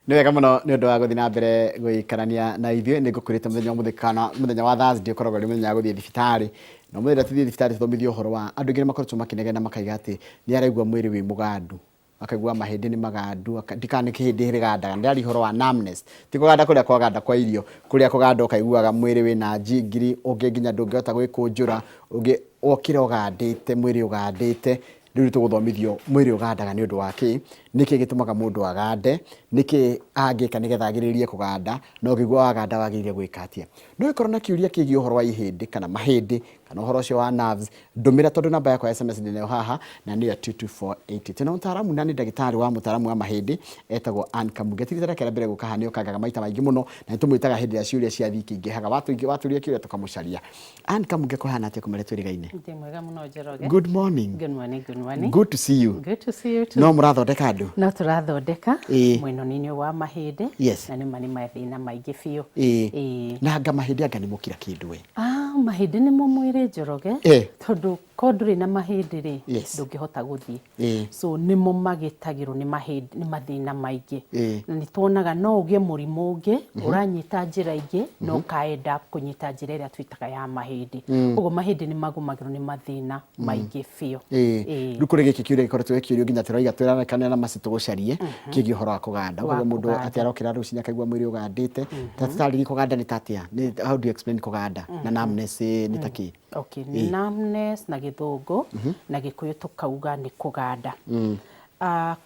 Nĩ wega mũno nĩ ũndũ wa gũthiĩ na mbere gũikarania na ithuĩ. Nĩ ngũkũrĩte mũthenya wa Thursday ũkoragwo ũrĩ mũthenya wa gũthiĩ thibitarĩ. Na mũthenya tũthiĩ thibitarĩ tũthomithio ũhoro wa andũ aingĩ nĩ makoretwo makĩnegena makaiga atĩ nĩ araigua mwĩrĩ wĩ mũgandu. Akaigua mahĩndĩ nĩ magandu, ndikana kĩhĩndĩ rĩgandaga. Ndĩrari ũhoro wa numbness. Ti kũganda kũrĩa kwaganda kwa irio, kũrĩa kũganda ũkaiguaga mwĩrĩ wĩna njingiri, ũngĩ nginya ndũngĩhota gwĩkũnjũra, ũngĩ okĩra ũgandĩte, mwĩrĩ ũgandĩte. Rĩu tũgũthomithio mwĩrĩ ũgandaga nĩ ũndũ wa kĩ, nĩkĩ gĩtũmaga mũndũ agande, nĩkĩ angĩka nĩgetha agĩrĩrie kũganda, na ũngĩigua waganda wagĩrĩire gwĩka atĩa. No ũkorwo na kĩũria kĩgiĩ ũhoro wa ihĩndĩ kana mahĩndĩ kana ũhoro ũcio wa nerves, ndũmĩra tondũ namba yakwa ya SMS nĩ nayo haha na nĩ ya 22480. Tena mũtaaramu na nĩ ndagĩtarĩ wa mũtaaramu wa mahĩndĩ etagwo Ann Kamuge. Tirithera kĩrĩa mbere gũka haha nĩ ũkangaga maita maingĩ mũno na nĩ tũmwĩtaga hĩndĩ ĩrĩa ciũria ciathiĩ ikĩingĩhaga. Waturia kĩũria tũkamũcaria. Ann Kamuge kũhana atĩa kũmarĩ twĩrĩgaine? Ndĩ mwega mũno Njoroge. Good morning. Good morning, good morning. Good to see you. Good to see you too. No mũrathondeka andũ? No tũrathondeka mwena-inĩ wa mahĩndĩ. Yes. Na nĩ mathĩna maingĩ biũ. Na anga mahĩndĩ anga nĩ mũkira kĩndũ we? Mahĩndĩ nĩ mo mwĩrĩ Njoroge. Tondũ ko ndũrĩ na mahĩndĩ rĩ ndũngĩhota gũthiĩ. So nĩ mo magĩtagĩrwo nĩ mathĩna maingĩ. Na nĩ tuonaga no ũgĩe mũrimũ ũngĩ ũranyita njĩra ingĩ no ũkaenda kũnyita njĩra ĩrĩa twĩtaga ya mahĩndĩ. Ũguo mahĩndĩ nĩ magũmagĩrwo nĩ mathĩna maingĩ biũ. Rĩu kũrĩ gĩkĩ kĩũria gĩkoretwo gĩkĩũrio nginya tũraiga twĩranĩkane na maci tũgũcarie kĩgiĩ ũhoro wa kũganda. Ũguo mũndũ atĩ arokĩra rũcinĩ akaigua mwĩrĩ ũgandĩte. Tũtarĩrie kũganda nĩ ta atĩa? How do you explain kũganda? Na numbness nĩ ta kĩ? Okay, numbness na gĩthũngũ na gĩkũyũ tukauga nĩ kũganda.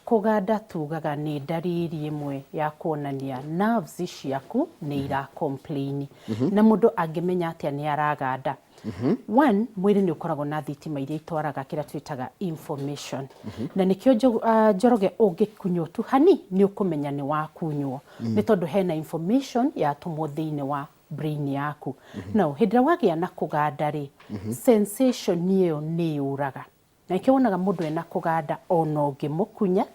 Kũganda tugaga nĩ ndariri ĩmwe ya kuonania nerves ciaku nĩ ira complain. Na mũndũ angĩmenya atĩa nĩ araganda. One, mwĩrĩ nĩ ũkoragwo na thitima iria itwaraga kĩrĩa twĩtaga information. Na nĩkĩo Njoroge ũngĩkunywo tu hani nĩ ũkũmenya nĩ wakunywo. Nĩ tondũ hena information yatũmwo thĩinĩ wa brain yaku. No, hĩndĩ ĩrĩa wagĩa na kũganda rĩ, sensation ĩyo nĩ yũraga. Na nĩkĩo wonaga mũndũ ena kũganda ona ũngĩmũkunya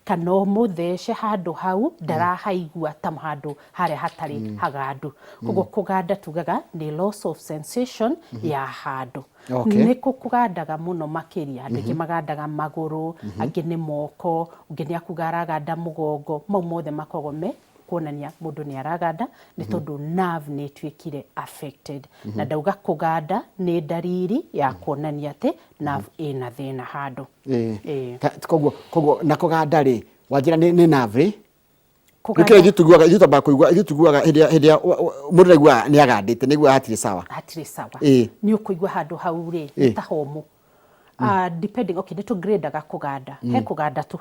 kana ũmũthece handũ hau ndarahaigua ta handũ harĩa hatarĩ hagandu. Koguo kũganda tugaga nĩ loss of sensation ya handũ. Nĩkũ kũgandaga mũno makĩria, andũ aingĩ magandaga magũrũ, angĩ nĩ moko, ũngĩ nĩ akuga araganda mũgongo, mau mothe makoragwo me kuonania mũndũ nĩ araganda nĩ tondũ nerve nĩ ĩtuĩkire affected. Na ndauga kũganda nĩ ndariri ya kuonania atĩ nerve ĩna thĩna handũ. Koguo na kũganda rĩ, wanjĩra nĩ nerve Nĩkĩo ithuĩ tuguaga hĩndĩ ĩrĩa mũndũ araigua nĩ agandĩte nĩguo hatirĩ sawa. Hatirĩ sawa. Nĩ ũkũigua handũ hau rĩ nĩ ta homũ. Depending, okay, nĩ tũgradeaga kũganda. He kũganda tu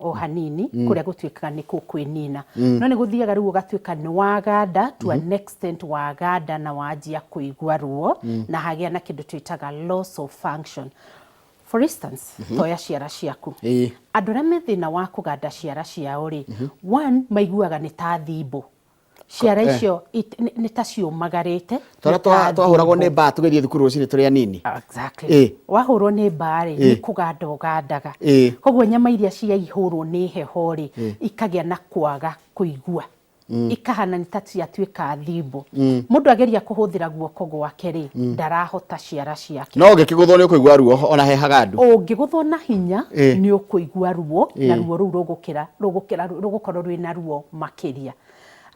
o hanini kũrĩa gũtuĩkaga nĩ kwĩnina. No nĩ gũthiaga rĩu ũgatuĩka nĩ waganda to an extent waganda na wanjia kũigua ruo na hagĩa na kĩndũ twĩtaga loss of function. For instance, toya ciara ciaku. Andũ arĩa me thĩna wa kũganda ciara ciao rĩ, one, maiguaga nĩ ta thimbũ. Ciara icio nĩ ta ciũmagarĩte. Twahũragwo nĩ mbaa tũgĩthiĩ thukuru rũcinĩ tũrĩ anini. Exactly. Wahũrwo nĩ mbaa rĩ, nĩ kũganda ũgandaga. Koguo nyama iria ciaihũrwo nĩ heho rĩ, ikagĩa na kwaga kũigua. Ikahana nĩ ta ciatuĩka thimbũ. Mũndũ ageria kũhũthĩra guoko gwake rĩ, ndarahota ciara ciake. No ũngĩkĩgũthwo nĩ ũkũigua ruo ona he hagandu. Ũngĩgũthwo na hinya nĩ ũkũigua ruo na ruo rũu rũgũkorwo rwĩna ruo makĩria.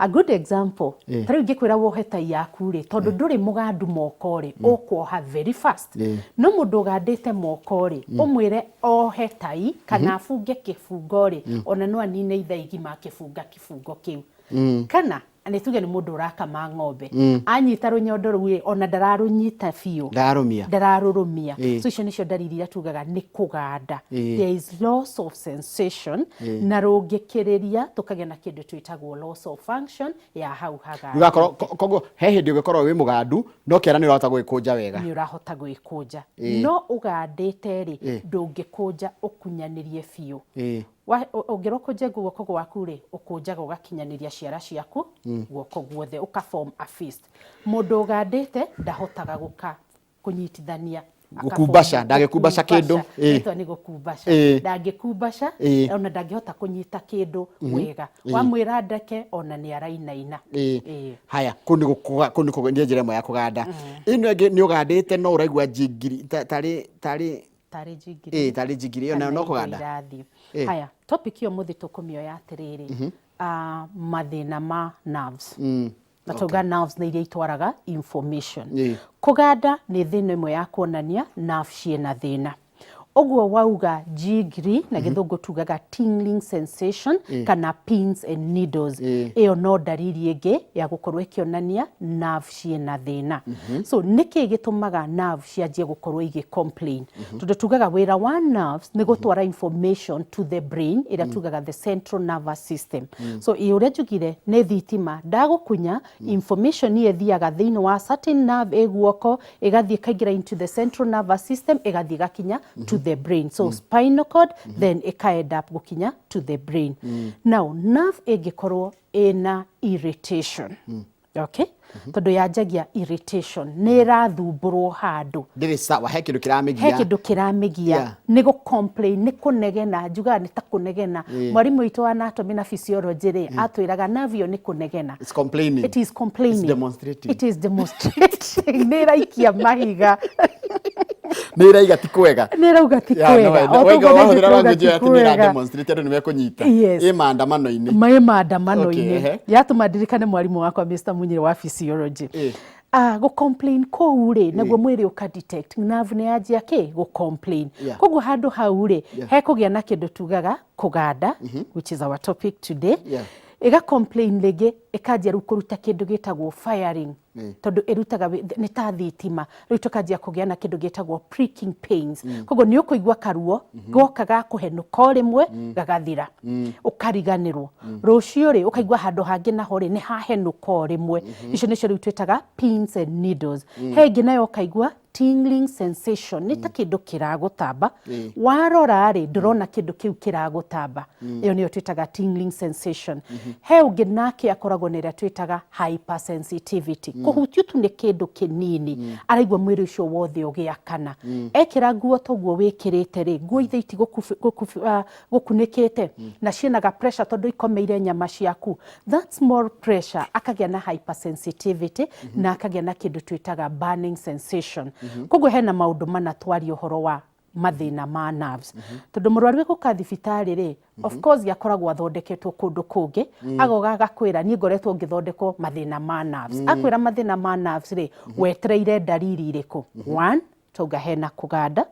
A good example, tarĩu ingĩkwĩra wohe tai yaku rĩ, tondũ ndũrĩ mũgandu moko rĩ, ũkuoha very fast. No mũndũ ũgandĩte moko rĩ, ũmwĩre ohe tai kana abunge kĩbungo rĩ, ona no anine ithaigi ma kĩbunga kĩbungo kĩu. Kana nĩ tuge nĩ mũndũ ũrakama ng'ombe, anyita rũnyondo rũu ona ndararũnyita biũ, ndararũrũmia. So icio nĩcio ndariri iria tugaga nĩ kũganda. There is loss of sensation na rũngĩkĩrĩria tũkagĩa na kĩndũ twĩtagwo loss of function ya hau haganda. Koguo he hĩndĩ ũngĩkorwo wĩ mũgandu no kĩara nĩ ũrahota gwĩkũnja wega. Nĩ ũrahota gwĩkũnja. No ũgandĩte rĩ, ndũngĩkũnja ũkunyanĩrie biũ. Ũngĩrũkũnja guoko gwaku rĩ, ũkũnjaga ũgakinyanĩria ciara ciaku guoko guothe ũka-form a fist. Mũndũ ũgandĩte ndahotaga kũnyitithania. Gũkumbaca, ndangĩkumbaca kĩndũ. Ĩtwa nĩ gũkumbaca. Ndangĩkumbaca ona ndangĩhota kũnyita kĩndũ wega. Wamwĩra ndeke ona nĩ arainaina. Haya, kũu nĩ njĩra ĩmwe ya kũganda. Ĩno ĩngĩ nĩ ũgandĩte no ũraigua njingiri tarĩ njingiri. Tarĩ njingiri, ona no kũganda. Haya, topic iyo mũthĩ tũkũmĩoya atĩrĩrĩ. mathina ma nerves na tuga nerves nĩ iria itwaraga information Yeah. kũganda nĩ thĩna ĩmwe ya kuonania nerve ciĩna thĩna ũguo wauga jiggery na gĩthũngũ tugaga tingling sensation kana pins and needles ĩyo no ndariri ĩngĩ ya gũkorwo ĩkĩonania nerve ciĩna thĩna so nĩkĩ gĩtũmaga nerve cianjie gũkorwo igĩ-complain tondũ tugaga wĩra wa nerves nĩ gũtwara information to the brain ĩrĩa tugaga the central nervous system so ũrĩa njugire nĩ thitima ndagũkunya information nĩ ĩthiaga thĩinĩ wa certain nerve ĩguoko ĩgathiĩ ĩkaingĩra into the central nervous system ĩgathiĩ ĩgakinya to the brain so spinal cord then end up gukinya to the brain now nerve ĩngĩkorwo ĩna irritation okay tondu yanjagia irritation nĩ ĩrathumbũrwo handũ ndĩrĩ sawa he kĩndũ kĩramĩgia nĩ gũ-complain nĩ kũnegena njugaga nĩ ta kũnegena mwarimũ witũ wa anatomy na physiology rĩ atwĩraga nerve ĩyo nĩ kũnegena it's complaining it is complaining it's demonstrating it is demonstrating nĩ ĩraikia mahiga nĩ ĩraiga ti kwega nĩ ĩrauga ti kwega waiga wahũthĩra language ĩyo atĩ nĩ ĩrademonstrate andũ nĩ mekũnyita ĩ maandamano-inĩ maandamano-inĩ yatũma ndirikane mwarimũ wakwa Mr. Munyiri wa physiology gũ-complain kũu rĩ naguo mwĩrĩ ũka-detect nerve nĩ yanjia gũ-complain koguo handũ hau rĩ hekũgĩa na kĩndũ tugaga kũganda which is our topic today ĩga-complain rĩngĩ ĩkanjia rĩu kũruta kĩndũ gĩtagwo firing tondu ĩrutaga nĩ ta thitima rĩu tũkanjia kũgĩa na kĩndũ gĩtagwo pricking pains koguo nĩ ũkũigua karuo goka gakũhenũka o rĩmwe gagathira ũkariganĩrwo rũciũ rĩ ũkaigua handũ hangĩ naho rĩ nĩ hahenũka o rĩmwe icio nĩcio rĩu twĩtaga pins and needles he ĩngĩ nayo ũkaigua tingling sensation nĩ ta kĩndũ kĩragũtamba warora rĩ ndũrona kĩndũ kĩu kĩragũtamba ĩyo nĩyo twĩtaga tingling sensation he ũngĩ nake akoragwo nĩ ĩrĩa twĩtaga hypersensitivity kũhutio tu nĩ kĩndũ kĩnini araigua mwĩrĩ ũcio wothe ũgĩakana ekĩra nguo toguo wĩkĩrĩte rĩ nguo ithe iti gũkunĩkĩte na ciĩnaga pressure tondũ ikomeire nyama ciaku that small pressure akagĩa na hypersensitivity na akagĩa na kĩndũ twĩtaga burning sensation koguo hena maũndũ mana twaria ũhoro wa mathĩna ma nerves tondũ mũrwaru gũka thibitarĩ rĩ of course yakoragwo athondeketwo kũndũ kũngĩ agoga agakwĩra niĩ ngoretwo ngĩthondekwo mathĩna ma nerves akwĩra mathĩna ma nerves rĩ wetereire ndariri irĩkũ 1 tauga hena kũganda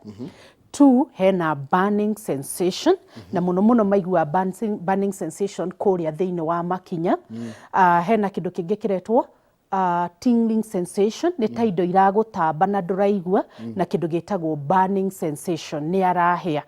2 hena burning sensation na mũno maigua burning sensation kũrĩa thĩinĩ wa makinya hena kĩndũ kĩngĩ kĩretwo tingling sensation nĩ ta indo iragũtamba na ndũraigua na kĩndũ gĩtagwo burning sensation nĩ arahĩa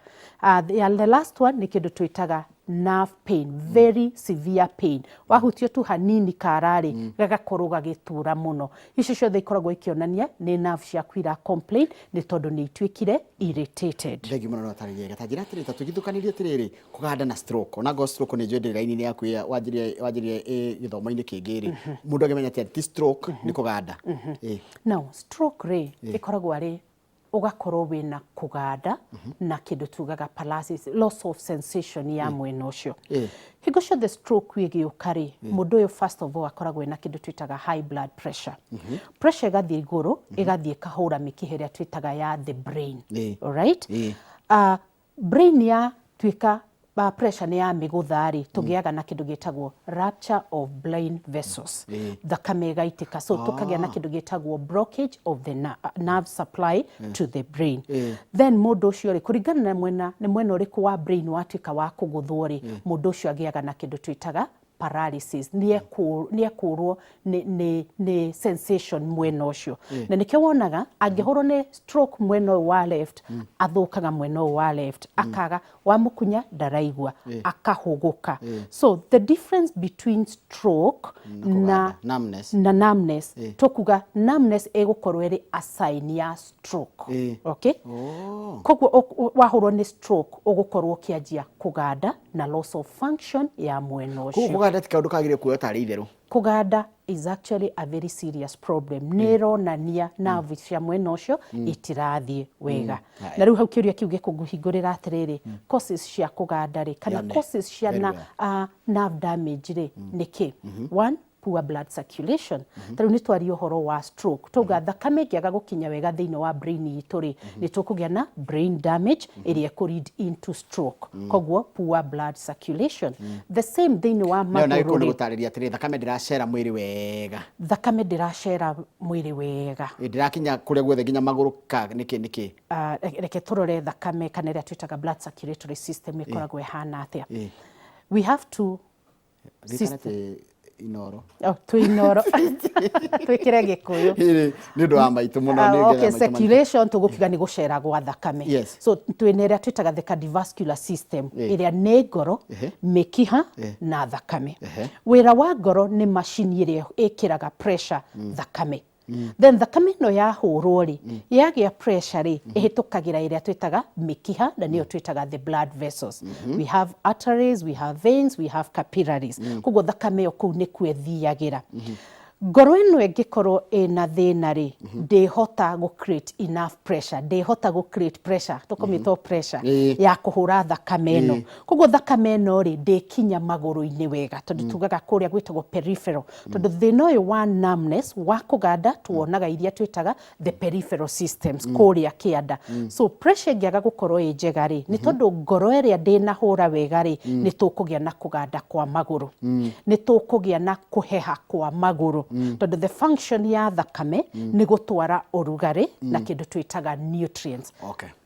the last one nĩ kĩndũ twĩtaga nerve pain very severe pain wahutio tu hanini kararĩ gagakorwo gagĩtura mũno icio ciothe ikoragwo ikĩonania nĩ nerve ciaku ira complain nĩ tondũ nĩ ituĩkire irritated thengi mũno notarĩria ta njĩra atĩrĩ ta tũgithũkanĩrie atĩrĩrĩ kũganda na stroke ona go stroke nĩ njũĩ ndĩraini-inĩ yaku wanjirie gĩthomo-inĩ kĩngĩ rĩ mũndũ agĩmenya atĩ ti stroke nĩ kũganda now stroke rĩ ĩkoragwo arĩ ugakorwo wĩna kũganda na kĩndũ tugaga paralysis loss of sensation ya mwena ũcio hingo ciothe stroke ĩgĩũka rĩ mũndũ ũyũ first of all akoragwo na kĩndũ twĩtaga high blood pressure pressure ĩgathiĩ igũrũ ĩgathiĩ ĩkahũra mĩkiha ĩrĩa twĩtaga ya the brain alright brain ya tuĩka pressure nĩ ya mĩgũtha rĩ tũgĩaga na kĩndũ gĩtagwo rupture of blood vessels thakame ĩgaitĩka so tũkagĩa na kĩndũ gĩtagwo blockage of the nerve supply to the brain then mũndũ ũcio rĩ kũringana na mwena ũrĩkũ wa brain watuĩka wa kũgũthwo rĩ mũndũ ũcio agĩaga na kĩndũ twĩtaga paralysis nĩ ekũrwo nĩ sensation mwena ũcio na nĩkĩo wonaga angĩhũrwo nĩ stroke mwena ũyũ wa left athũkaga mwena ũyũ wa left akaga wamũkunya ndaraigua akahũgũka so the difference between stroke na numbness tũkuga numbness ĩgũkorwo ĩrĩ a sign ya stroke okay koguo wahũrwo nĩ stroke ũgũkorwo ũkĩanjia kũganda na loss of function ya mwena ũcio kũganda ti kaũndũ kagĩrĩire kuoywo tarĩ itherũ kũganda is actually a very serious problem nĩ ĩronania nerve cia mwena ũcio itirathiĩ wega na rĩu hau kĩũria kĩu gĩkũhingũrĩra atĩrĩrĩ causes cia kũganda rĩ kana causes cia nerve damage rĩ nĩkĩ one poor blood circulation. Tarĩu nĩ twaria ũhoro wa stroke. Tauga thakame ĩngĩaga gũkinya wega thĩinĩ wa brain itũ rĩ, nĩ tũkũgĩa na brain damage ĩrĩa ĩkũ lead into stroke. Koguo poor blood circulation. The same thĩinĩ wa magũrũ rĩ. Nĩ gũtarĩria atĩrĩ thakame ndĩracera mwĩrĩ wega. Thakame ndĩracera mwĩrĩ wega. Ndĩrakinya kũrĩa guothe nginya magũrũ ka nĩkĩ. Reke tũrore thakame kana ĩrĩa twĩtaga blood circulatory system ĩkoragwo ĩhana atĩa. We have to Inoro. Twinoro. Twikire Gikuyu. Nĩ ũndũ wa maitũ mũno okay, circulation tugukiga nĩ gũcera gwa thakame. Yes. So twĩna ĩrĩa twĩtaga the cardiovascular system ĩrĩa nĩ ngoro, mĩkiha na thakame. Wĩra wa ngoro nĩ macini ĩrĩa ĩkĩraga pressure thakame. Then thakame ĩno yahũrwo rĩ, yagĩa pressure rĩ, ĩhĩtũkagĩra ĩrĩa twĩtaga mĩkiha na nĩyo twĩtaga the blood vessels. We have arteries, we have veins, we have capillaries. Koguo thakame ĩyo kũu nĩkuo ĩthiagĩra. Ngoro ĩno ĩngĩkorwo ĩna thĩna rĩ, ndĩhota gũ create enough pressure, ndĩhota gũ create pressure, tũkũmĩtwo pressure ya kũhũra thakame ĩno. Koguo thakame ĩno rĩ, ndĩkinya magũrũ-inĩ wega, tondũ tugaga kũrĩa gwĩtagwo peripheral. Tondũ thĩna ũyũ wa numbness wa kũganda tuonaga iria twĩtaga the peripheral systems kũrĩa kĩanda. So pressure ĩngĩaga gũkorwo ĩ njega rĩ, nĩ tondũ ngoro ĩrĩa ndĩnahũra wega rĩ, nĩ tũkũgĩa na kũganda kwa magũrũ, nĩ tũkũgĩa na kũheha kwa magũrũ. Tondũ the function ya thakame nĩ gũtwara ũrugarĩ na kĩndũ twĩtaga nutrients.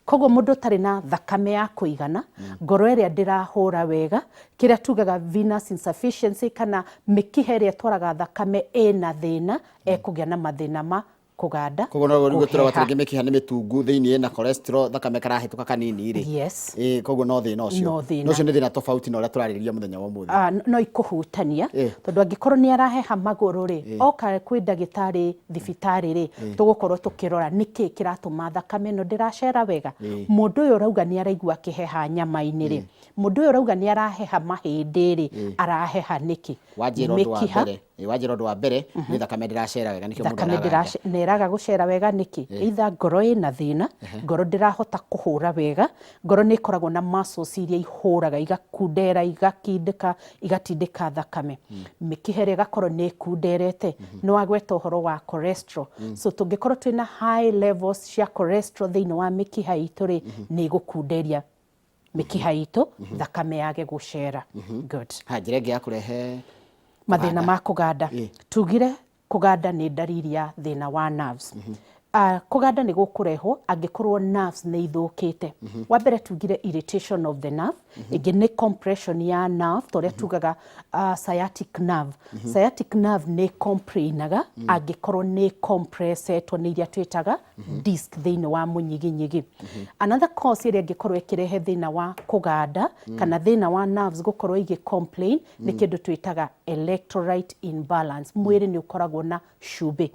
Koguo mũndũ ũtarĩ na thakame ya kũigana, ngoro ĩrĩa ndĩrahũra wega, kĩrĩa tugaga venous insufficiency kana mĩkiha ĩrĩa ĩtwaraga thakame ĩna thĩna, ekũgĩa na mathĩna ma kũganda. Koguo no gũtũra gũtarĩngĩ mĩkiha nĩ mĩtungu thĩinĩ na cholesterol thakame karahĩtũka kanini rĩ. Yes. Koguo no thĩna ũcio. No ũcio nĩ thĩna tofauti na ũrĩa tũrarĩrĩria mũthenya wa ũmũthĩ. No ikũhutania tondũ angĩkorwo nĩ araheha magũrũ rĩ, oka kwĩ ndagĩtarĩ thibitarĩ rĩ, tũgũkorwo tũkĩrora nĩkĩ kĩratũma thakame ĩno ndĩracera wega. Mũndũ ũyũ ũrauga nĩ araigua akĩheha nyama-inĩ rĩ, mũndũ ũyũ ũrauga nĩ araheha mahĩndĩ rĩ, araheha nĩkĩ? Mĩkiha. Wajĩra ũndũ wa mbere nĩ thakame ndĩracera wega nĩkĩo mũndũ araga. Neraga gũcera wega nĩkĩ? Either ngoro ĩna thĩna, ngoro ndĩrahota kũhũra wega, ngoro nĩ ĩkoragwo na muscles iria ihũraga igakundera, igakindĩka, igatindĩka thakame. Mĩkiha ĩrĩa ĩgakorwo nĩ ĩkunderete, nĩ wagweta ũhoro wa cholesterol. So tũngĩkorwo twĩna high levels cia cholesterol thĩinĩ wa mĩkiha itũ rĩ, nĩ ĩgũkunderia mĩkiha itũ, thakame yage gũcera. Good. Njĩra ĩngĩ ya kũrehe mathĩna ma kũganda. Tugire kũganda nĩ ndariri ya thĩna wa nerves. Kũganda nĩ gũkũrehwo angĩkorwo nerves nĩ ithũkĩte. Wa mbere tugire irritation of the nerve, ĩngĩ nĩ compression ya nerve, torĩa tugaga sciatic nerve. Sciatic nerve nĩ complainaga angĩkorwo nĩ compressetwo nĩ iria twĩtaga disc thĩinĩ wa mũnyiginyigi. Another cause ĩrĩa ĩngĩkorwo ĩkĩrehe thĩna wa kũganda kana thĩna wa nerves gũkorwo igĩ-complain nĩ kĩndũ twĩtaga electrolyte imbalance. Mwĩrĩ nĩ ũkoragwo na cumbĩ.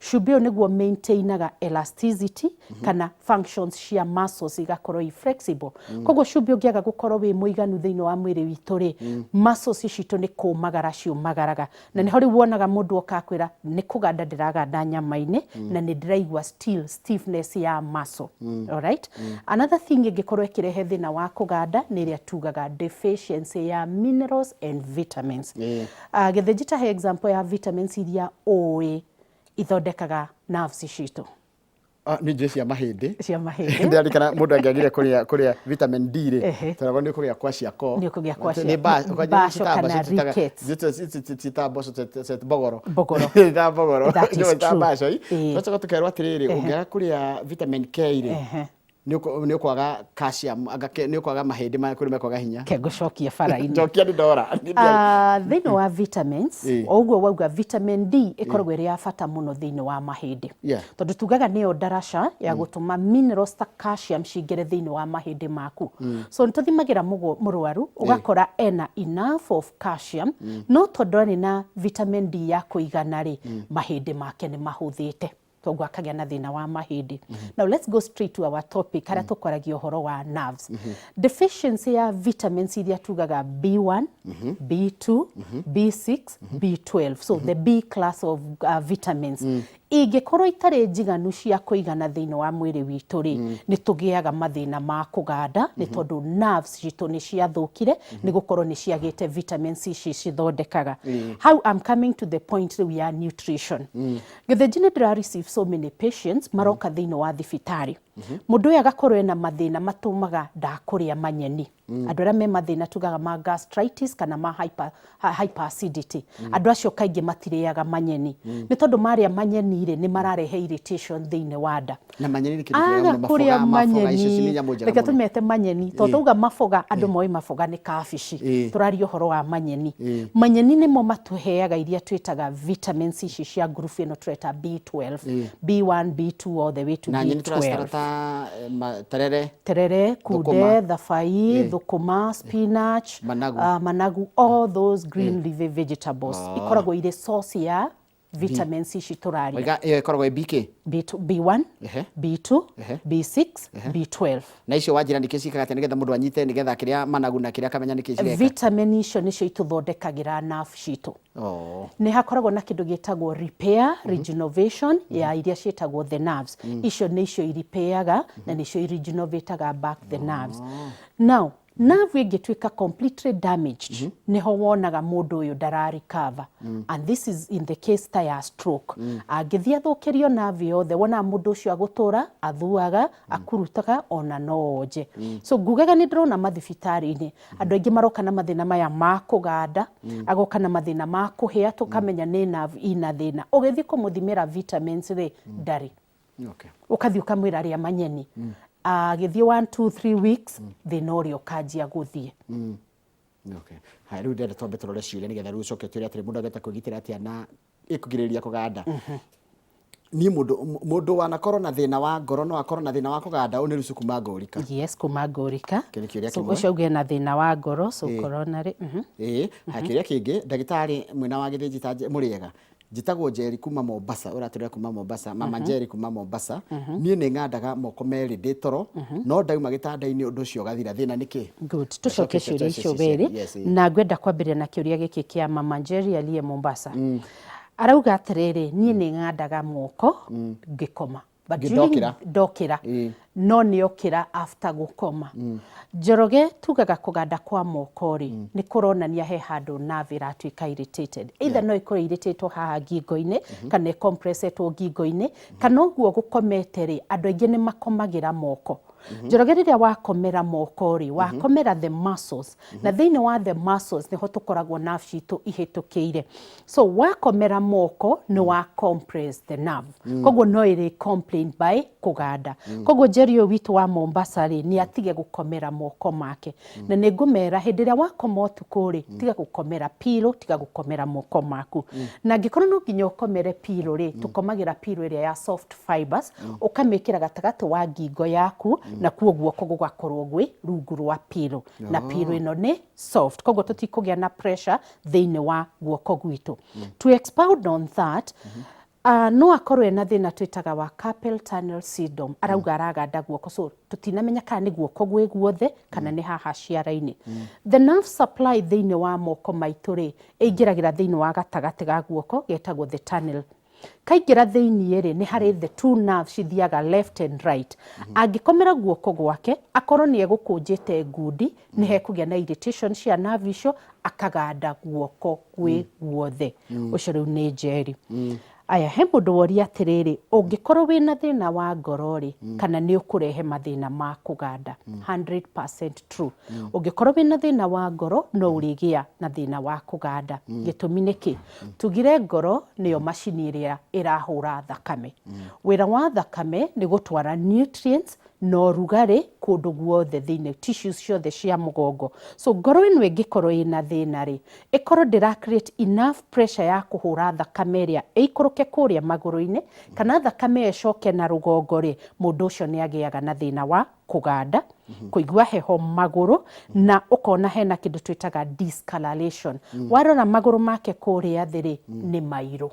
Cumbĩ ũyũ nĩguo maintainaga elasticity kana functions cia muscles igakorwo i flexible. Koguo cumbĩ ũngĩaga gũkorwo wĩ mũiganu thĩinĩ wa mwĩrĩ witũ rĩ, muscles citũ nĩ kũmagara ciũmagaraga. Na nĩho rĩu wonaga mũndũ oka akwĩra nĩ kũganda ndĩraganda nyama-inĩ na nĩ ndĩraigua still stiffness ya muscle. Alright? Another thing ĩngĩkorwo ĩkĩrehe thĩna wa kũganda nĩ ĩrĩa tugaga deficiency ya minerals and vitamins. Gĩthĩnji ta he example ya vitamins iria ũĩ ithondekaga nerves citũ. Nĩ njĩra cia mahĩndĩ. Cia mahĩndĩ. Ndirikana mũndũ angĩagire kũrĩa vitamin D rĩ, tondũ nĩ ũkũgĩa kwaciako. Nĩ ũkũgĩa kwaciako. Nĩ mbaco kana rickets. Zita mboco bogoro. Bogoro. Zita bogoro. That is true. Mbaco. Tũcoka tũkerwo atĩrĩrĩ, ũngĩaga kũrĩa vitamin K rĩ, nĩ ũkwaga calcium, nĩ ũkwaga mahĩndĩ kũrĩa mekwaga hinya. Kengũcokia bara-inĩ. Njokia nĩ ndora. Thĩinĩ wa vitamins, o ũguo wauga vitamin D ĩkoragwo ĩrĩ ya bata mũno thĩinĩ wa mahĩndĩ. Tondũ tugaga nĩyo ndaraca ya gũtũma minerals ta calcium cingĩre thĩinĩ wa mahĩndĩ maku. So nĩ tũthimagĩra mũrwaru, ũgakora ena enough of calcium, no tondũ arĩ na vitamin D ya kũigana rĩ, mahĩndĩ make nĩ mahũthĩte. Toguo akagĩa na thĩna wa mahĩndĩ. Now let's go straight to our topic harĩa tũkwaragia ũhoro wa nerves. Deficiency ya vitamins iria tugaga B1, B2, B6, B12. So the B class of vitamins ingĩkorwo itarĩ njiganu cia kũigana thĩinĩ wa mwĩrĩ witũ rĩ nĩ tũgĩaga mathĩna ma kũganda nĩ tondũ nerves citũ nĩ ciathũkire nĩ gũkorwo nĩ ciagĩte vitamin C cithondekaga. How I'm coming to the point rĩu ya nutrition. Gĩthĩnji nĩ ndĩra receive so many patients maroka thĩinĩ wa thibitarĩ. Mũndũ ũyũ agakorwo ena mathĩna matũmaga ndakũrĩa manyeni. Andũ arĩa me mathĩna tugaga ma gastritis kana ma hyperacidity. Andũ acio kaingĩ matirĩaga manyeni. Nĩ tondũ marĩa manyeni rĩ nĩ mararehe irritation thĩinĩ wa nda. Na manyeni nĩ kĩndũ kĩrĩa maboga icio ci nĩ nyamũ njega. Reke tũmete manyeni. Tondũ uga maboga andũ moĩ maboga nĩ kabici. Tũraria ũhoro wa manyeni. Manyeni nĩmo matũheaga iria twĩtaga vitamin C cia group ĩno tweta B12, B1, B2 all the way to B12. Terere, kunde, thabai, thũkũma, spinach, managu, all those green leafy vegetables. Ikoragwo irĩ source ya vitamin C citũraria. Oiga ĩyo ĩkoragwo BK? B1, B2, B6, B12. Na icio wanjĩra nĩkĩo ciĩkaga atĩa nĩgetha mũndũ anyite nĩgetha kĩrĩa managu na kĩrĩa kamenya nĩkĩo cireka? Vitamin icio nĩcio itũthondekagĩra nerve citũ. Nĩ hakoragwo na kĩndũ gĩtagwo repair, regeneration ya iria ciĩtagwo the nerves. Icio nĩ icio iripeaga na nĩcio regenerataga back the nerves. Now, nerve ĩngĩtuĩka completely damaged nĩho wonaga mũndũ ũyũ ndara-recover. And this is in the case ta ya stroke. Angĩthiĩ athũkĩrio nerve yothe wonaga mũndũ ũcio agũtũra, athuaga, akurutaga ona no onje. So ngugaga nĩ ndĩrona mathibitarĩ-inĩ andũ aingĩ maroka na mathĩna maya ma kũganda, agoka na mathĩna ma kũhĩa tũkamenya nĩ nerve ina thĩna. Ũgĩthiĩ kũmũthimĩra vitamins rĩ ndarĩ. Ũkathiĩ ũkamwĩra rĩa manyeni. Gĩthiĩ 1, 2, 3 weeks thĩna ũrĩa ũkanjia gũthiĩ. Rĩu ndĩrenda twambe tũrore ciũria nĩgetha rĩu ũcoke tũrĩa atĩrĩ mũndũ agĩta kwĩgitĩra atĩa na ĩkũgirĩrĩria kũganda. Niĩ mũndũ wanakorwo na thĩna wa ngoro no akorwo na thĩna wa kũganda ũũ nĩ rĩu kuma ngũrika? Yes, kuma ngũrika. So ũcio ũgĩe na thĩna wa ngoro, so coronary. Kĩrĩa kĩngĩ ndagĩtarĩ mwena wa gĩthĩnji ta mũrĩega njĩtagwo Njeri kuma Mombasa, ũratũrĩa kuma Mombasa, mama Njeri kuma Mombasa. Niĩ nĩ ngandaga moko merĩ ndĩ toro no ndauma gĩtanda-inĩ ũndũ ũcio ũgathira, thĩna nĩkĩ? Good, tũcoke ciũria icio berĩ na ngwenda kwambĩrĩria na kĩũria gĩkĩ kĩa mama Njeri aliye Mombasa. Arauga atĩrĩrĩ, niĩ nĩ ngandaga moko ngĩkoma. Ndokĩra no nĩ okĩra after gũkoma. Njoroge tugaga kũganda kwa moko rĩ nĩ kũronania he handũ nerve ĩratuĩka irritated. Either no ĩkorwo irritated haha ngingo-inĩ kana ĩcompressetwo ngingo-inĩ kana ũguo gũkomete rĩ andũ aingĩ nĩ makomagĩra moko. Njoroge rĩrĩa wakomera moko rĩ wakomera the muscles na thĩinĩ wa the muscles nĩho tũkoragwo nerve citũ ihĩtũkĩire. So wakomera moko nĩ wa compress the nerve. Koguo no ĩrĩ complain by kũganda. Koguo Njeri ũyũ witũ wa Mombasa rĩ nĩ atige gũkomera moko make. Na nĩ ngũmera hĩndĩ ĩrĩa wakoma ũtukũ rĩ tiga gũkomera pillow, tiga gũkomera moko maku. Na angĩkorwo no nginya ũkomere pillow rĩ tũkomagĩra pillow ĩrĩa ya soft fibers ũkamĩkĩra gatagatĩ wa ngingo yaku na kuo guoko gũgakorwo gwĩ rungu rwa pillow. Na pillow ĩno nĩ soft. Koguo tũtikũgĩa na pressure thĩinĩ wa guoko gwitũ. To expound on that, no akorwo ena thĩna twĩtaga wa carpal tunnel syndrome. Arauga araganda guoko, so tũtinamenya kana nĩ guoko gwĩ guothe kana nĩ haha ciara-inĩ. The nerve supply thĩinĩ wa moko maitũ rĩ ĩingĩragĩra thĩinĩ wa gatagatĩ ga guoko getagwo the tunnel. Kaingĩra thĩinĩ rĩ nĩ harĩ the two nerves cithiaga left and right. Angĩkomera guoko gwake akorwo nĩ egũkũnjĩte ngundi nĩ hekũgĩa na irritation cia nerve icio akaganda guoko gwĩ guothe. Ũcio rĩu nĩ Njeri. Aya he mũndũ woria atĩrĩrĩ ũngĩkorwo wĩna thĩna wa ngoro rĩ kana nĩ ũkũrehe mathĩna ma kũganda. 100% true. Ũngĩkorwo wĩna thĩna wa ngoro no ũrĩgĩa na thĩna wa kũganda. Gĩtũmi nĩkĩ? Tugire ngoro nĩyo macini ĩrĩa ĩrahũra thakame. Wĩra wa thakame nĩ gũtwara nutrients no rugarĩ kũndũ guothe thĩinĩ tissues ciothe cia mũgongo. So ngoro ĩno ĩngĩkorwo ĩna thĩna rĩ ĩkorwo ndĩra create enough pressure ya kũhũra thakame ĩrĩa ĩikũrũke kũrĩa magũrũ-inĩ kana thakame ĩcoke na rũgongo rĩ mũndũ ũcio nĩ agĩaga na thĩna wa kũganda, kũigua heho magũrũ na ũkona hena kĩndũ twĩtaga discoloration. Warora magũrũ make kũrĩa thĩ rĩ nĩ mairũ.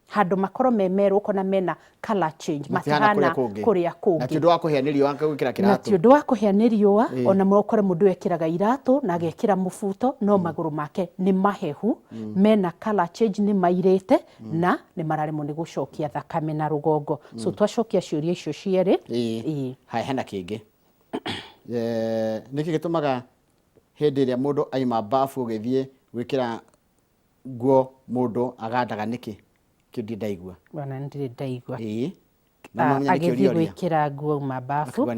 handu makoro memeru ukona mena color change matihana kuria kungi na ti undu wa kuhia ni riũa gwikira kiratu na ti undu wa kuhia ni riũa ona mukore mundu ekiraga iratu na agekira mubuto no maguru make ni mahehu mena color change ni mairite na ni mararemwo ni gucokia thakame na rugongo so twacokia ciuria icio ciere hai hena kingi niki gitumaga hindi iria mundu aima bafu githie gwikira nguo mundu agandaga niki kindi ndaigua wana ndire ndaigua na manya niki agithie gwikira nguo mabafu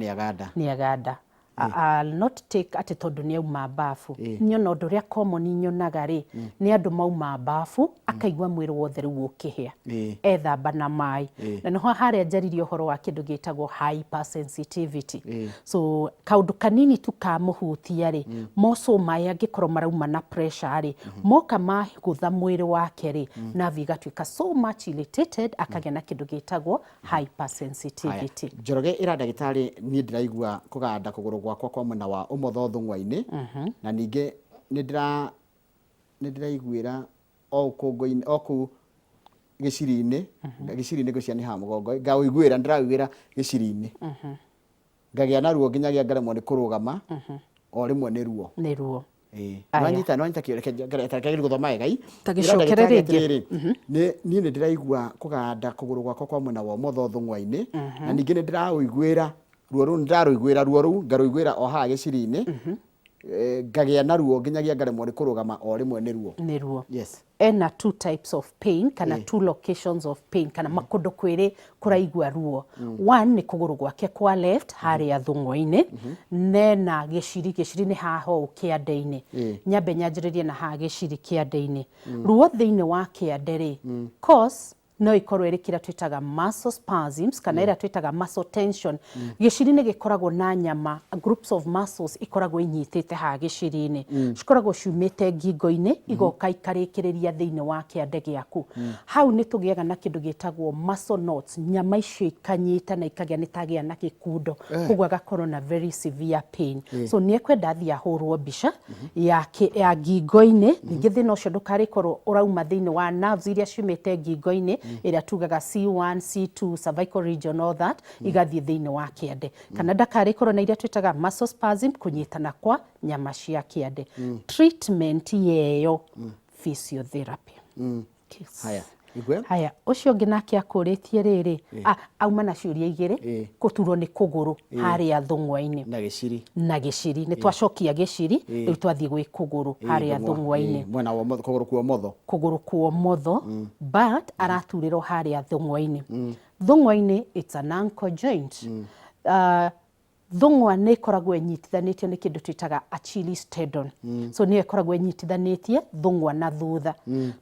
ni aganda I'll not take ati tondu ni auma bafu nyona undu ria common nyonaga ri ni andu mauma bafu akaigua mwiri wothe riu ukihia ethamba na mai na no haria njaririe uhoro wa kindu gitagwo hypersensitivity so kaundu kanini tu ka muhutia ri moco mai angikorwo marauma na pressure ri moka mahigutha mwiri wake ri navi gatuika so much irritated akagia na kindu gitagwo hypersensitivity. Njoroge ira ndagitari ni ndiraigua kuganda kuguru gwakwa kwa mwena wa umotho thungwa-ini na ninge ni ndiraiguira o kungu-ini o ku giciri-ini giciri-ini guciani ha mugongo ngauiguira ndiraiguira giciri-ini ngagia na ruo nginyagia ngaremwo ni kurugama o rimwe ni ruo nwanyita kiureke guthoma egai tagicokere ringi ni ndiraigua kuganda kuguru gwakwa kwa mwena wa umotho thungwa-ini na ninge ni ndiraiguira ruo ru ndaruiguira ruo ru ngaruiguira o ha giciri-ini ngagia na ruo nginyagia ngaremwo ni kurugama o rimwe ni ruo yes ena two types of pain kana two locations of pain kana makundu kwiri kuraigua ruo one ni kuguru gwake kwa left haria thungwa-ini nena giciri ni haho kiande-ini nyambe nyanjiririe na ha giciri kiande-ini ruo thiini wa kiande ri cause no ikorwo iri kira twitaga muscle spasms kana ira twitaga muscle tension giciri-ini gikoragwo na nyama groups of muscles ikoragwo inyitite ha giciri-ini cikoragwo ciumite ngingo-ini igoka ikarikiriria thiini wa kiande giaku hau ni tugiaga na kindu gitagwo muscle knots nyama icio ikanyita na ikagia ni tagia na gikundo kugwa gakorwo na very severe pain so nie kwenda thia hurwo mbica ya ngingo-ini ningi thina ucio ndukarikorwo urauma thiini wa nerves iria ciumite ngingo-ini ira tugaga C1 C2 cervical region all that igathie thiini wa kiande kana ndakari korwo na iria twitaga muscle spasm kunyitana kwa nyama cia kiande treatment yeyo physiotherapy haya ucio ngi nake akuritie riri auma na ciuria igiri kuturwo ni kuguru haria thungwa-ini na giciri ni twacokia giciri riu twathie gwi kuguru haria thungwa-ini mwena wa kuguru kwa umotho but araturirwo haria thungwa-ini thungwa-ini it's an ankle joint thungwa ni koragwo nyitithanitio ni kindu twitaga Achilles tendon so ni koragwo nyitithanitie thungwa na thutha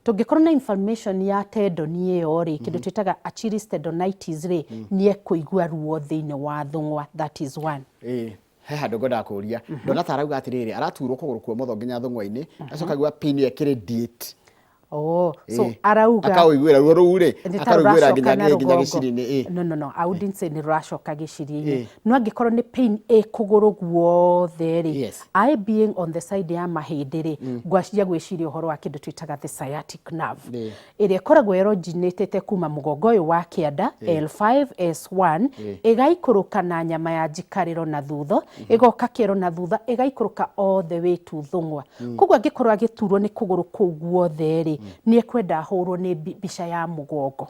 tungikorwo na inflammation ya tendon iyo ri kindu twitaga Achilles tendonitis ri ni kuigua ruo thiini wa thungwa that is one he handu ngoda kuria ndona tarauga atiriri araturwo kuguru kwa umotho nginya thungwa-ini acoka gwa pain ekire diet so arauga akaiguira ruo ru ri akaruiguira nginya giciri-ini no I wouldn't say ni racoka giciri-ini no angikorwo ni pain kuguru guothe ri I being on the side ya mahindi ri ngwacia gwiciria uhoro wa kindu twitaga the sciatic nerve iria koragwo erogenatete kuma mugongo uyu wa kianda L5 S1 igaikuruka na nyama ya njikariro na thutho igoka kiro na thutha igaikuruka all the way to thungwa kugwa angikorwo agiturwo ni kuguru kuu guothe ri ni kwenda hurwo ni bica ya mugongo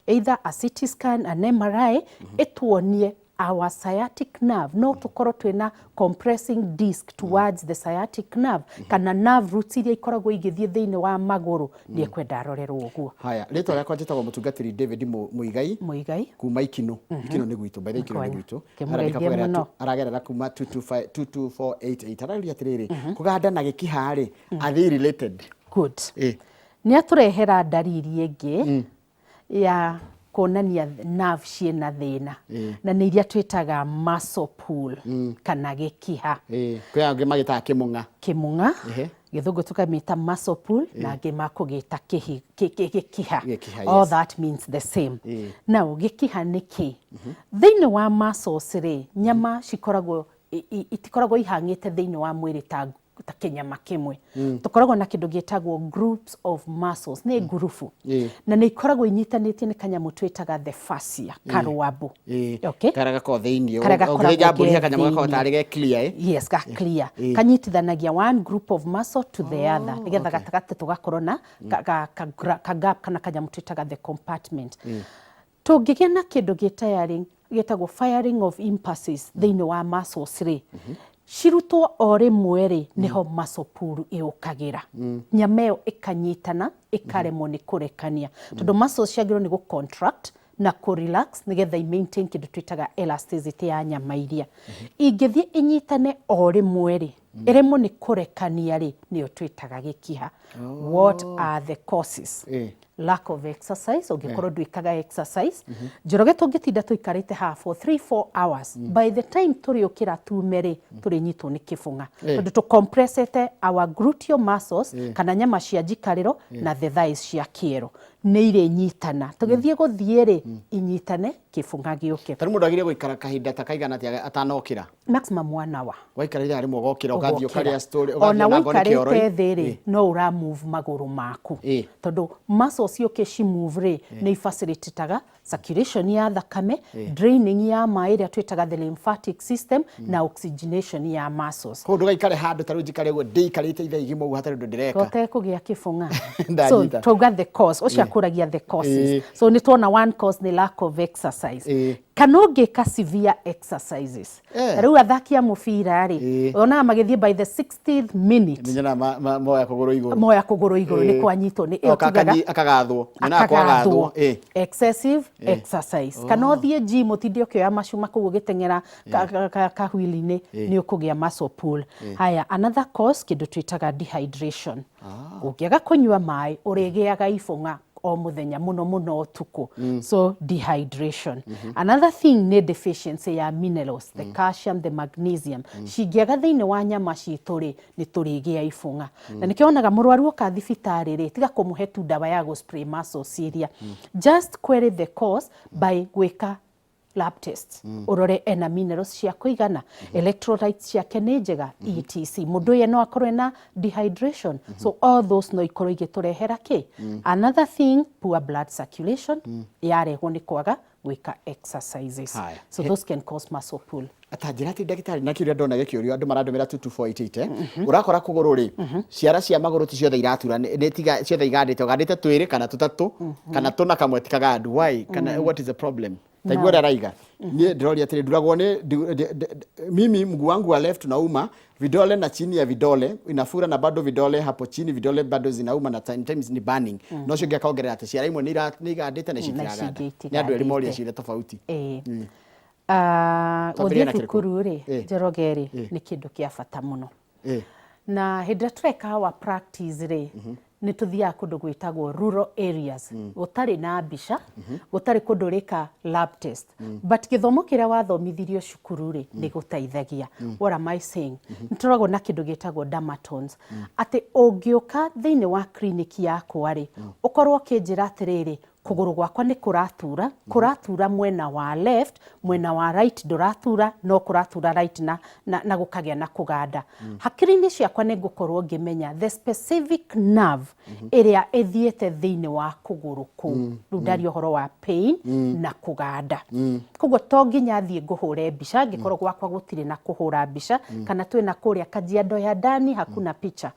either a CT scan an MRI etwonie our sciatic nerve no tukorwo twina compressing disc towards the sciatic nerve kana nerve roots iria ikoragwo igithie thiini wa maguru ni kwenda arorerwo uguo haya ritwa riakwa njitagwo mutungatiri David Muigai kuma Ikino ni gwitu by the Ikino ni gwitu aragerera kuma 22488 araria atiriri kuganda na gikiha ri are they related good ni aturehera ndariri ingi ya kuonania nerve ciena thina na ni iria twitaga muscle pull kana gikiha kwa angi magita kimunga githungu tukamita muscle pull na angi makugita gikiha all that means the same now gikiha ni ki thiini wa muscles ri nyama cikoragwo itikoragwo ihangite thiini wa mwiri ta kinyama kimwe tukoragwo na kindu gietagwo groups of muscles ni ngurubu na ni ikoragwo inyitanĩtie nĩ kanyamu twĩtaga the fascia karwambu okay karaga ko thĩinĩ ũgĩja mbũri he kanyamu gako tarĩ ge clear yes ga clear kanyitithanagia one group of muscle to the other nigetha gatagatĩ tugakorwo na ka gap kana kanyamu twĩtaga the compartment tũngĩgĩa na kĩndũ gĩtagwo firing of impulses thĩinĩ wa muscles rĩ cirutwo o rĩmwe rĩ niho muscle pool ĩũkagĩra nyama ĩyo ĩkanyitana ĩkaremwo nĩ kũrekania tondũ muscles ciagĩrĩirwo nĩ gũ-contract na kũ-relax nĩgetha i-maintain kĩndũ twĩtaga elasticity ya nyama iria ingĩthiĩ ĩnyitane o rĩmwe rĩ ĩremwo nĩ kũrekania rĩ nĩyo twĩtaga gĩkiha what are the causes lack of exercise ũngĩkorwo ndwĩkaga exercise Njoroge tũngĩtinda tũikarĩte haha for 3-4 hours by the time tũrĩũkĩra tume rĩ tũrĩnyitwo nĩ kĩbũng'a tondũ tũcompressete our gluteal muscles kana nyama cia njikarĩro na the thighs cia kĩero nĩ irĩ nyitana tũgĩthiĩ gũthiĩ rĩ inyitane kĩbũng'a gĩũke tarĩ mũndũ agĩrĩire gũikara kahinda ta kaigana atĩa atanokĩra maximum 1 hour waikarĩte harĩ mũgokĩra ũgathiĩ ũkarĩa story ona waikarĩte thĩ rĩ no ũra move magũrũ maku tondũ muscles ciũke ci move rĩ nĩ ifacilitaga circulation ya thakame draining ya maĩ ĩrĩa twĩtaga the lymphatic system na oxygenation ya muscles kũndũ gaikare handũ tarĩ njikare ũguo ndĩikarĩte ithaa igĩ mũguo hatarĩ ũndũ ndĩreka gote kũgĩa kĩbũng'a so twauga the cause ũcio akũragia the causes so nĩ tuona one cause nĩ lack of exercise kana ũngĩka severe exercises rĩu athakia mũbira rĩ onaga magĩthiĩ by the 60th minute nyina moya kũgũrũ igũrũ nĩ kwanyitwo nĩ akagathwo excessive exercise kana ũthiĩ gym ũtinde ũkĩoya macuma kũu ũgĩteng'era kahwili-inĩ nĩ ũkũgĩa muscle pull haya another cause kĩndũ twĩtaga dehydration ũngĩaga kũnyua maĩ ũrĩgĩaga ibũng'a o muthenya muno ũtukũ so dehydration another thing nĩ deficiency ya minerals the calcium the magnesium cingĩaga thĩinĩ wa nyama citũ rĩ nĩ tũrĩgĩa ibũng'a na nĩkĩonaga mũrwaru oka thibitarĩ rĩ tiga kũmũhe tu ndawa ya gũ-spray muscles iria just query the cause by gwĩka lab test urore ena minerals cia kũigana electrolytes ciake nĩ njega etc mũndũ ũyũ no akorwo na dehydration so all those no ikorwo igĩtũrehera kĩ another thing poor blood circulation yarehwo nĩ kwaga gwĩka exercises so those can cause muscle pull atanjĩra atĩ ndagĩtarĩ na kĩũria ndona gĩkĩũrio andũ marandũmĩra 22488 ũrakora kũgũrũ rĩ ciara cia magũrũ ti ciothe iratura nĩ tiga ciothe igandĩte twĩrĩ kana tũtatũ kana tũna kamwe ti kagandu why kana what is the problem taigua ũrĩa araiga niĩ ndĩroria atĩrĩ nduragwo nĩ mimi mguu wangu wa left unauma vidole na chini ya vidole inafura na bado vidole hapo chini vidole bado zinauma na sometimes ni burning no cio ngĩakaongerera atĩ ciara imwe nĩ igandĩte na citiraganda nĩ andũ erĩ moria ciĩra tofauti gũthiĩ thukuru rĩ Njoroge rĩ nĩ kĩndũ kĩa bata mũno na hĩndĩ ĩrĩa tũreka wa practice rĩ nĩ tũthiaga kũndũ gwĩtagwo rural areas gũtarĩ na mbica gũtarĩ kũndũ rĩka lab test but gĩthomo kĩrĩa wathomithirio cukuru rĩ nĩ gũteithagia what am I saying nĩ tũragwo na kĩndũ gĩtagwo dermatomes atĩ ũngĩũka thĩinĩ wa clinic yakwa rĩ ũkorwo ũkĩnjĩra atĩrĩrĩ kũgũrũ gwakwa nĩ kũratura mwena wa left mwena wa right ndũratura no kũratura right na gũkagĩa na kũganda hakiri-inĩ ciakwa nĩ ngũkorwo ngĩmenya the specific nerve ĩrĩa ĩthiĩte thĩinĩ wa kũgũrũ kũu rĩu ndaria ũhoro wa pain na kũganda koguo to nginya thiĩ ngũhũre mbica ngĩkorwo gwakwa gũtirĩ na kũhũra mbica kana twĩna kũrĩa Kajiado ya ndani hakuna picha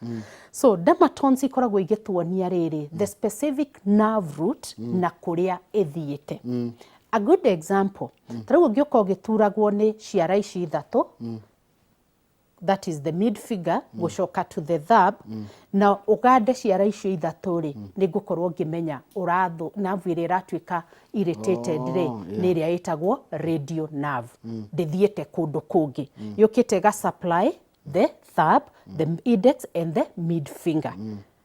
so dermatomes ikoragwo igĩtuonia rĩrĩ the specific nerve root na kũrĩa ĩthiĩte a good example tarĩu ũngĩũka ũgĩturagwo nĩ ciara ici ithatũ that is the mid finger gũcoka to the thumb na ũgande ciara icio ithatũ rĩ nĩ ngũkorwo ngĩmenya nerve ĩrĩa ĩratuĩka irritated rĩ nĩ ĩrĩa ĩtagwo radial nerve ndĩthiĩte kũndũ kũngĩ yũkĩte ga supply the thumb the index and the mid finger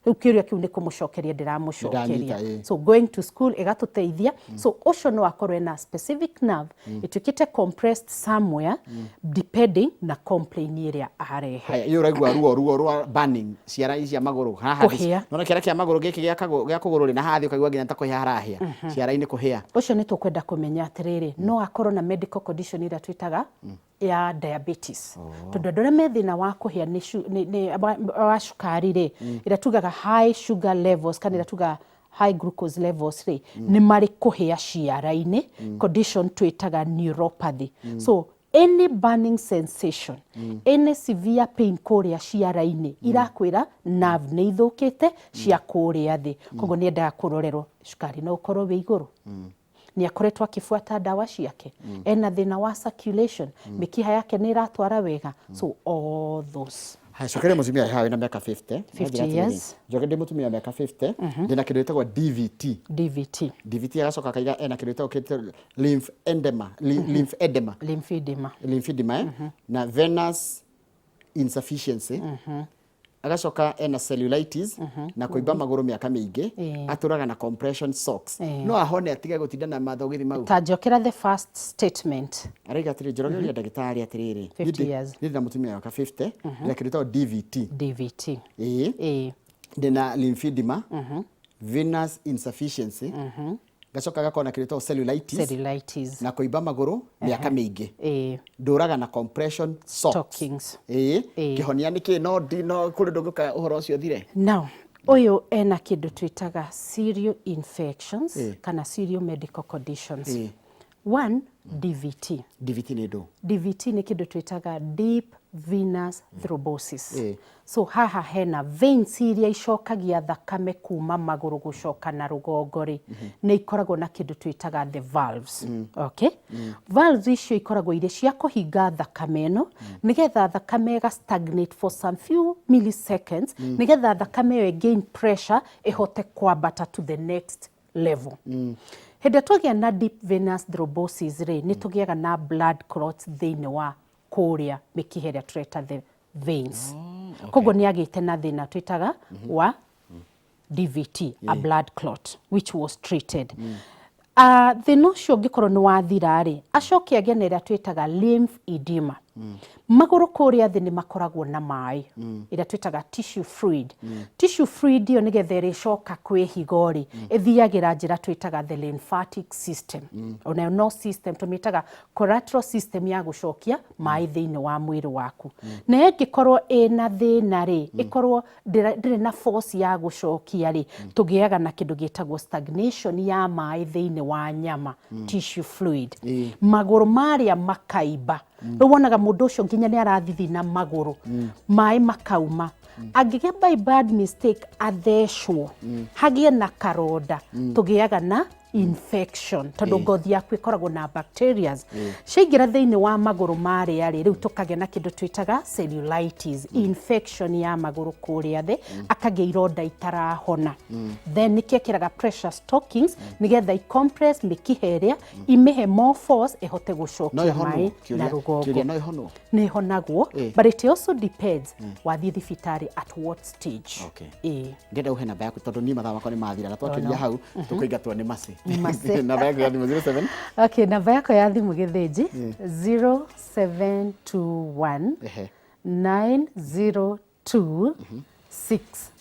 rĩu kĩũria kĩu nĩ kũmũcokeria ndĩramũcokeria so going to school ĩgatũteithia so ũcio no akorwo na specific nerve ĩtuĩkĩte compressed somewhere depending na complaint ĩrĩa arehe iyo ũraigua ruo rwa burning ciara ici cia magũrũ haha nona kĩara kĩa magũrũ gĩkĩ gĩa kũgũrũ rĩ na hathi ũkaigua nginya ta kũhĩa harahĩa ciara-inĩ kũhĩa ũcio nĩ tũkwenda kũmenya atĩrĩrĩ no akorwo na medical condition ĩrĩa twĩtaga ya diabetes tondu andå arä a me thä na wa kå hä a wa cukari rä ä rä tugaga high sugar levels kana ä rä tugaga high glucose levels rä nä marä kå hä a ciara-inä condition twätaga neuropathy so any burning sensation any severe pain kårä a ciara-inä irakwä ra nerve nä ithå kä te cia kårä a thä koguo nä endaga kå rorerwo cukari no å korwo wä igå rå nä akoretwo akibuata dawa ciake ena thina wa circulation mikiha yake nä iratwara wega so all those Cokere mutumia hawe na miaka 50 50 years njoke ndi mutumia miaka 50 ndina kindu gitagwo DVT agacoka kaiga ena kindu gitagwo lymphedema na venous insufficiency agacoka ena cellulitis na kuimba maguru miaka mingi aturaga na compression socks no ahone atige gutinda na mathogithi mau ta njokera the first statement araiga atiri njorogeria ndagitari atiriri 50 years ndina mutumia waka 50 na kindu gitagwo DVT ndina lymphedema venous insufficiency gacoka gakona kindu gitagwo cellulitis na kuimba maguru miaka mingi nduraga na compression socks kihonia niki no kuri ndunguka uhoro ucio thire now uyu ena kindu twitaga serial infections kana serial medical conditions one DVT ni ndo DVT ni kindu twitaga deep venous thrombosis so haha hena veins iria icokagia thakame kuma maguru gucoka na rugongo ri ni ikoragwo na kindu twitaga the valves okay valves icio ikoragwo ire cia kuhinga thakame no nigetha thakame ga stagnate for some few milliseconds nigetha thakame yo gain pressure ihote kwambata to the next level hĩndĩ tũgĩa na deep venous thrombosis rĩ nĩ tũgĩaga na blood clots thĩinĩ wa kũrĩa mĩkiha ĩrĩa tũreta the veins koguo nĩ agĩte na thĩna twĩtaga wa DVT a blood clot which was treated thĩna ũcio ũngĩkorwo nĩ wathira rĩ acoke agĩe na ĩrĩa twĩtaga lymphedema magũrũ kũrĩa thĩ nĩ makoragwo na maĩ ĩrĩa twĩtaga tissue fluid ĩyo nĩgetha ĩrĩcoka kwĩhiga rĩ ĩthiagĩra njĩra twĩtaga the lymphatic system onayo no system tũmĩtaga collateral system ya gũcokia maĩ thĩinĩ wa mwĩrĩ waku na ĩngĩkorwo ĩna thĩna rĩ ĩkorwo ndĩrĩ na force ya gũcokia rĩ tũgĩaga na kĩndũ gĩtagwo stagnation ya maĩ thĩinĩ wa nyama tissue fluid magũrũ marĩa makaimba rĩu wonaga mũndũ ũcio nginya nĩ arathithina magũrũ maĩ makauma angĩgĩa by bad mistake athecwo hagĩe na karonda tũgĩaga na infection tondu ngothi yaku ikoragwo na bacteria ciaingĩra thĩinĩ wa magũrũ marĩa rĩ rĩu tũkagĩa na kĩndũ twĩtaga cellulitis infection ya magũrũ kũrĩa thĩ akagĩa ironda itarahona then nĩkĩekĩraga pressure stockings nĩgetha icompress mĩkiha ĩrĩa imĩhe more force ĩhote gũcokia maĩ na rũgongo nĩ honagwo but it also depends wathiĩ thibitarĩ at what stage ngenda uhe namba yaku tondu ni mathaa makwa nĩ mathira na twakiria hau tũkũingatwo nĩ maci namba yaku ya thimũ 07 okay namba yako ya thimũ gĩthĩnji 0721 902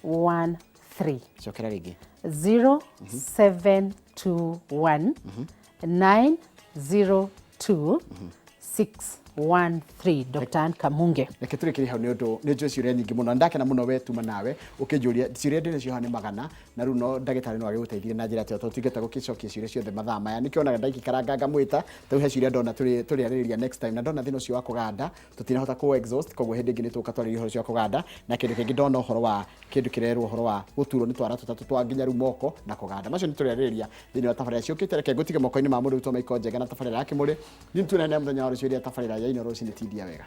613 cokera rĩngĩ 0721 902 613 Dr. Ann Kamunge reke tũrĩkĩrie hau nĩ ũndũ nĩ njũĩ ciũria nyingĩ mũno ndakena mũno wetuma nawe ũkĩnjũria ciũria ndĩ nacio haha nĩ magana na rĩu no ndagĩtarĩ no agĩgũteithie na njĩra ĩyo tũtingĩhota gũgĩcokia ciũria ciothe mathaa maya nĩkĩonaga ndaikĩkaranga ngamwĩta tũhe ciũria ndona tũrĩarĩrĩria next time na ndona thĩna ũcio wa kũganda tũtinahota kũ exhaust koguo hĩndĩ ĩngĩ nĩtũka twarĩrĩria ũhoro ũcio wa kũganda na kĩndũ kĩngĩ ndona ũhoro wa kĩndũ kĩrerwo ũhoro wa gũturwo nĩ twara tũtatũ twa nginya rĩu moko na kũganda macio nĩ tũrĩarĩrĩria thĩinĩ wa tabarĩra ciũkĩte reke ngũtige moko-inĩ ma mũndũ witũ Maiko Njega na tabarĩra yake mũrĩ nĩ tuonane mũthenya wa rũciũ rĩrĩa tabarĩra ya Inooro Rũcinĩ TV ya wega.